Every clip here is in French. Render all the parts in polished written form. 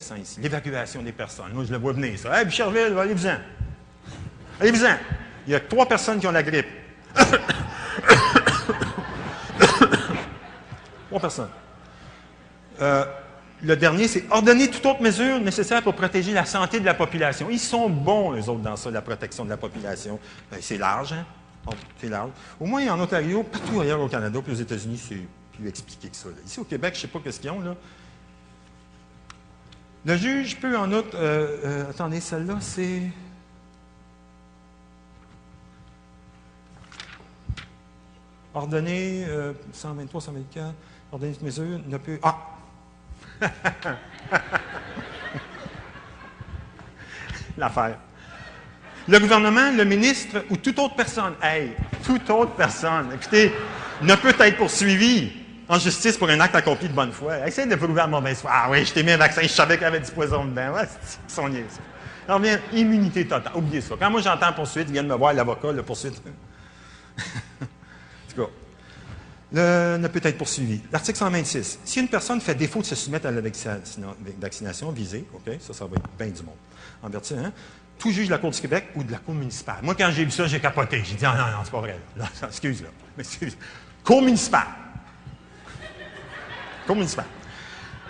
ici, l'évacuation des personnes. Moi, je le vois venir, ça. Hey, Boucherville, allez-vous-en. Allez-vous-en. Il y a 3 personnes qui ont la grippe. 3 personnes. Le dernier, c'est ordonner toute autre mesure nécessaire pour protéger la santé de la population. Ils sont bons, les autres, dans ça, la protection de la population. C'est large, hein? C'est large. Au moins, en Ontario, partout ailleurs au Canada, puis aux États-Unis, c'est plus expliqué que ça. Là. Ici, au Québec, je ne sais pas ce qu'ils ont, là. Le juge peut, en outre... attendez, celle-là, c'est... Ordonner, 123, 124, ordonner toute mesure, ne peut... Ah! L'affaire. Le gouvernement, le ministre ou toute autre personne, toute autre personne, écoutez, ne peut être poursuivi en justice pour un acte accompli de bonne foi. Essayez de prouver à mauvaise foi. Ah oui, je t'ai mis un vaccin, je savais qu'il y avait du poison dedans. Ouais, c'est son niaise. Alors bien, immunité totale. Oubliez ça. Quand moi j'entends poursuite, ils viennent me voir, l'avocat, le poursuite. En tout cas. Ne peut être poursuivi. L'article 126. Si une personne fait défaut de se soumettre à la vaccination visée, OK, ça va être bien du monde. En vertu, hein, tout juge de la Cour du Québec ou de la Cour municipale. Moi, quand j'ai vu ça, j'ai capoté. J'ai dit, non, c'est pas vrai. Là, excuse, là. Excuse. Cour municipale. Cour municipale.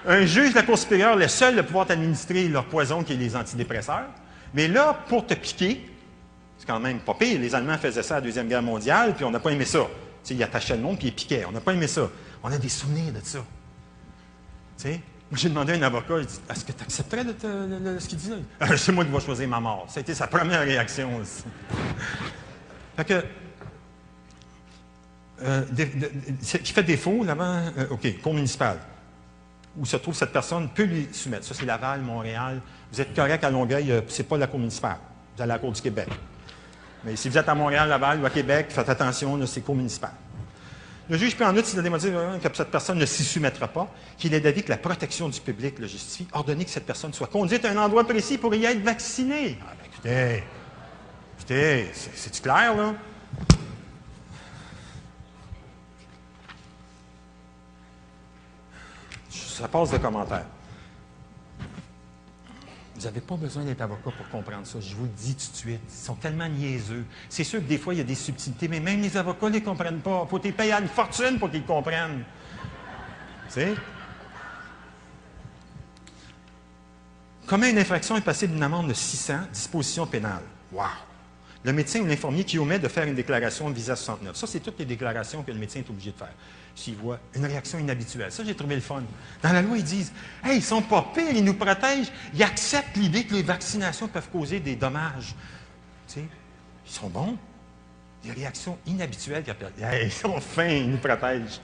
Un juge de la Cour supérieure, le seul de pouvoir administrer leur poison, qui est les antidépresseurs. Mais là, pour te piquer, c'est quand même pas pire. Les Allemands faisaient ça à la Deuxième Guerre mondiale, puis on n'a pas aimé ça. T'sais, il attachait le monde puis il piquait. On n'a pas aimé ça. On a des souvenirs de ça. T'sais? Moi, j'ai demandé à un avocat, il dit, est-ce que tu accepterais ce qu'il dit là? C'est moi qui vais choisir ma mort. Ça a été sa première réaction aussi. Fait que, qui fait défaut, là-bas, OK, cour municipale, où se trouve cette personne, peut lui soumettre. Ça, c'est Laval, Montréal. Vous êtes correct à Longueuil, c'est pas la cour municipale. Vous allez à la Cour du Québec. Mais si vous êtes à Montréal, Laval ou à Québec, faites attention, c'est cour municipale. Le juge peut en outre, s'il a démontré que cette personne ne s'y soumettra pas, qu'il est d'avis que la protection du public le justifie, ordonner que cette personne soit conduite à un endroit précis pour y être vaccinée. Ah, ben, écoutez, c'est-tu clair, là? Ça passe de commentaires. Vous n'avez pas besoin d'être avocat pour comprendre ça. Je vous le dis tout de suite. Ils sont tellement niaiseux. C'est sûr que des fois, il y a des subtilités, mais même les avocats ne les comprennent pas. Il faut les payer à une fortune pour qu'ils le comprennent. Tu sais? Comment une infraction est passible d'une amende de 600, disposition pénale. Wow! Le médecin ou l'infirmier qui omet de faire une déclaration visa 69. Ça, c'est toutes les déclarations que le médecin est obligé de faire. S'il voit une réaction inhabituelle. Ça, j'ai trouvé le fun. Dans la loi, ils disent « Hey, ils sont pas pires, ils nous protègent. Ils acceptent l'idée que les vaccinations peuvent causer des dommages. » Tu sais, ils sont bons. Des réactions inhabituelles qu'ils appellent. Hey, ils sont fins, ils nous protègent.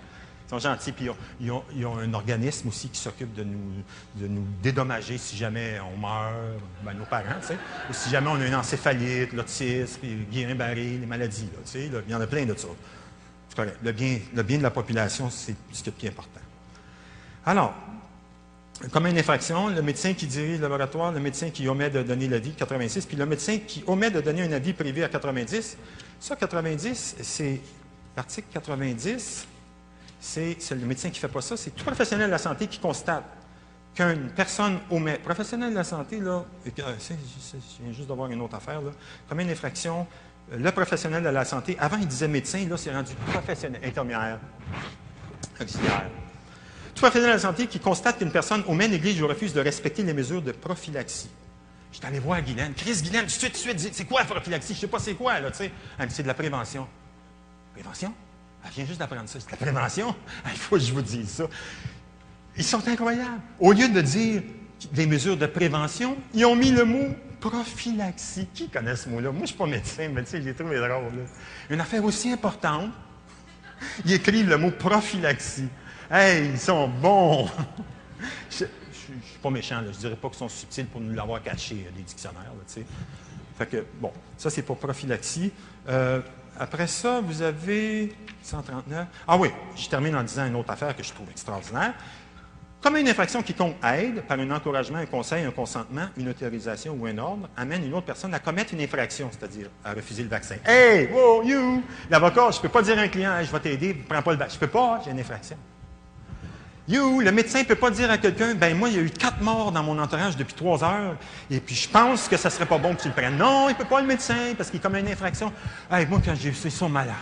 Ils sont gentils. Puis ils ont un organisme aussi qui s'occupe de nous dédommager si jamais on meurt, ben, nos parents, tu sais. Ou si jamais on a une encéphalite, l'autisme, Guillain-Barré, les maladies, là, tu sais. Là, il y en a plein de ça. C'est correct. Le bien de la population, c'est ce qui est le plus important. Alors, comme une infraction, le médecin qui dirige le laboratoire, le médecin qui omet de donner l'avis, 86, puis le médecin qui omet de donner un avis privé à 90. Ça, 90, c'est l'article 90, c'est le médecin qui ne fait pas ça, c'est tout professionnel de la santé qui constate qu'une personne omet. Professionnel de la santé, là, je viens juste d'avoir une autre affaire, là, comme une infraction. Le professionnel de la santé, avant, il disait médecin, là, c'est rendu professionnel, intermédiaire, auxiliaire. Tout professionnel de la santé qui constate qu'une personne omet, néglige ou refuse de respecter les mesures de prophylaxie. Je suis allé voir Guylaine. Chris, Guylaine, tout de suite, c'est quoi la prophylaxie? Je ne sais pas c'est quoi, là, tu sais. Elle me dit, c'est de la prévention. Prévention? Elle vient juste d'apprendre ça. C'est de la prévention? Il faut que je vous dise ça. Ils sont incroyables. Au lieu de dire des mesures de prévention, ils ont mis le mot prophylaxie. Qui connaît ce mot-là? Moi, je ne suis pas médecin, mais tu sais, je l'ai trouvé drôle. Là. Une affaire aussi importante, ils écrivent le mot prophylaxie. Hey, ils sont bons! Je ne suis pas méchant, là. Je ne dirais pas qu'ils sont subtils pour nous l'avoir caché, les dictionnaires, là, tu sais. Fait que, bon, ça, c'est pour prophylaxie. Après ça, vous avez 139. Ah oui, je termine en disant une autre affaire que je trouve extraordinaire. Comme une infraction quiconque aide, par un encouragement, un conseil, un consentement, une autorisation ou un ordre, amène une autre personne à commettre une infraction, c'est-à-dire à refuser le vaccin. Hey, wow, you! L'avocat, je ne peux pas dire à un client, hey, je vais t'aider, prends pas le vaccin. Je ne peux pas, j'ai une infraction. Le médecin ne peut pas dire à quelqu'un, ben moi, il y a eu 4 morts dans mon entourage depuis 3 heures, et puis je pense que ça ne serait pas bon que tu le prennes. Non, il ne peut pas, le médecin, parce qu'il commet une infraction. Hey, moi, quand j'ai eu ça, ils sont malades.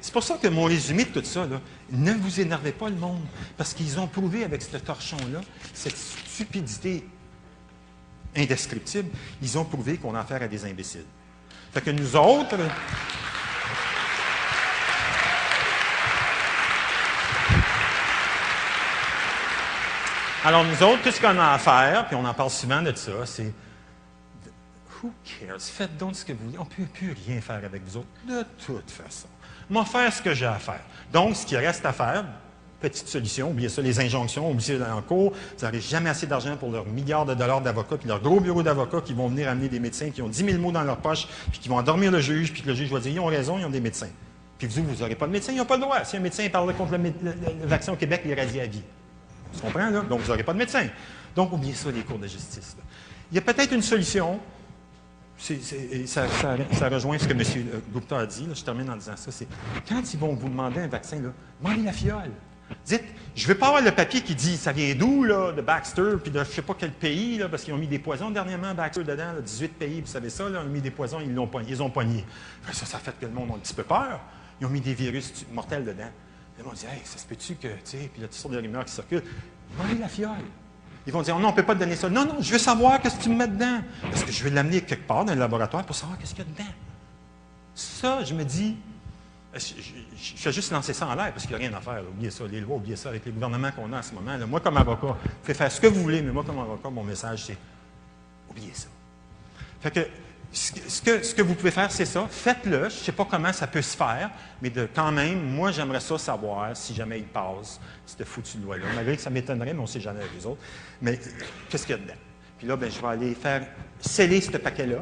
C'est pour ça que mon résumé de tout ça, là, ne vous énervez pas le monde, parce qu'ils ont prouvé avec ce torchon-là, cette stupidité indescriptible, ils ont prouvé qu'on a affaire à des imbéciles. Fait que nous autres... Alors, nous autres, tout ce qu'on a à faire, puis on en parle souvent de ça, c'est who cares? Faites donc ce que vous voulez. On ne peut plus rien faire avec vous autres, de toute façon. Moi, faire ce que j'ai à faire. Donc, ce qui reste à faire, petite solution, oubliez ça, les injonctions, oubliez ça en cours, vous n'aurez jamais assez d'argent pour leurs milliards de dollars d'avocats, puis leur gros bureau d'avocats qui vont venir amener des médecins qui ont 10 000 mots dans leur poche, puis qui vont endormir le juge, puis que le juge va dire, ils ont raison, ils ont des médecins. Puis vous n'aurez pas de médecin, ils n'ont pas le droit. Si un médecin parle contre le vaccin au Québec, il est radié à vie. Tu comprends, là? Donc, vous n'aurez pas de médecin. Donc, oubliez ça, les cours de justice. Là. Il y a peut-être une solution. Ça rejoint ce que M. Gupta a dit. Là, je termine en disant ça. C'est quand ils vont vous demander un vaccin, demandez la fiole. Dites, je ne veux pas avoir le papier qui dit, ça vient d'où, là, de Baxter, puis de je ne sais pas quel pays, là, parce qu'ils ont mis des poisons dernièrement, Baxter, dedans, là, 18 pays, vous savez ça, là, ils ont mis des poisons, ils ont pogné. Ça fait que le monde a un petit peu peur. Ils ont mis des virus mortels dedans. Ils vont dire, hey, ça se peut-tu que, tu sais, puis il y a toutes sortes de rumeurs qui circulent. Demandez la fiole. Ils vont dire, oh, non, on ne peut pas te donner ça. Non, non, je veux savoir qu'est-ce que tu me mets dedans. Parce que je vais l'amener quelque part dans le laboratoire pour savoir qu'est-ce qu'il y a dedans. Ça, je me dis, je fais juste lancer ça en l'air parce qu'il n'y a rien à faire. Là. Oubliez ça, les lois, oubliez ça avec les gouvernements qu'on a en ce moment. Là. Moi, comme avocat, vous pouvez faire ce que vous voulez, mais moi, comme avocat, mon message, c'est oubliez ça. Fait que, ce que vous pouvez faire, c'est ça. Faites-le. Je ne sais pas comment ça peut se faire, mais quand même, moi, j'aimerais ça savoir si jamais il passe cette foutue loi-là. Malgré que ça m'étonnerait, mais on ne sait jamais avec les autres. Mais qu'est-ce qu'il y a dedans? Puis là, ben, je vais aller faire sceller ce paquet-là,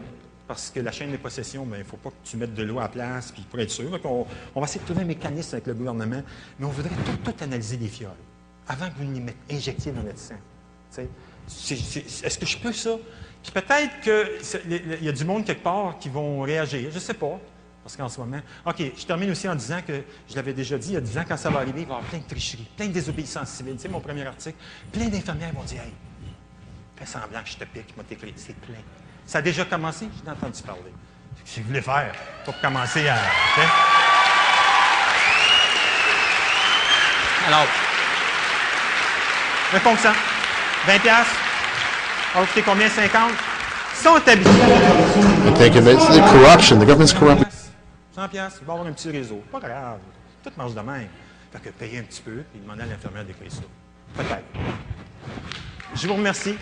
parce que la chaîne des possessions, ben, il ne faut pas que tu mettes de l'eau à la place, puis pour être sûr. Donc on va essayer de trouver un mécanisme avec le gouvernement, mais on voudrait tout analyser les fioles, avant que vous les injectiez dans notre sang. Est-ce que je peux ça? Puis peut-être qu'il y a du monde quelque part qui vont réagir, je ne sais pas, parce qu'en ce moment... OK, je termine aussi en disant que, je l'avais déjà dit, il y a 10 ans, quand ça va arriver, il va y avoir plein de tricheries, plein de désobéissances civiles. Tu sais, mon premier article, plein d'infirmières vont dire, « Hey, fais semblant que je te pique, moi t'écris. » C'est plein. Ça a déjà commencé, je l'ai entendu parler. Si vous voulez faire, pour commencer à... Okay? Alors, un fonction, 20$. Ça va coûter combien? 50? Si on est habitué à... Thank you, but it's the corruption. The government's corrupt. 100$, il va y avoir un petit réseau. Pas grave. Tout marche de même. Fait que payer un petit peu, puis demander à l'infirmière d'écrire ça. Peut-être. Je vous remercie.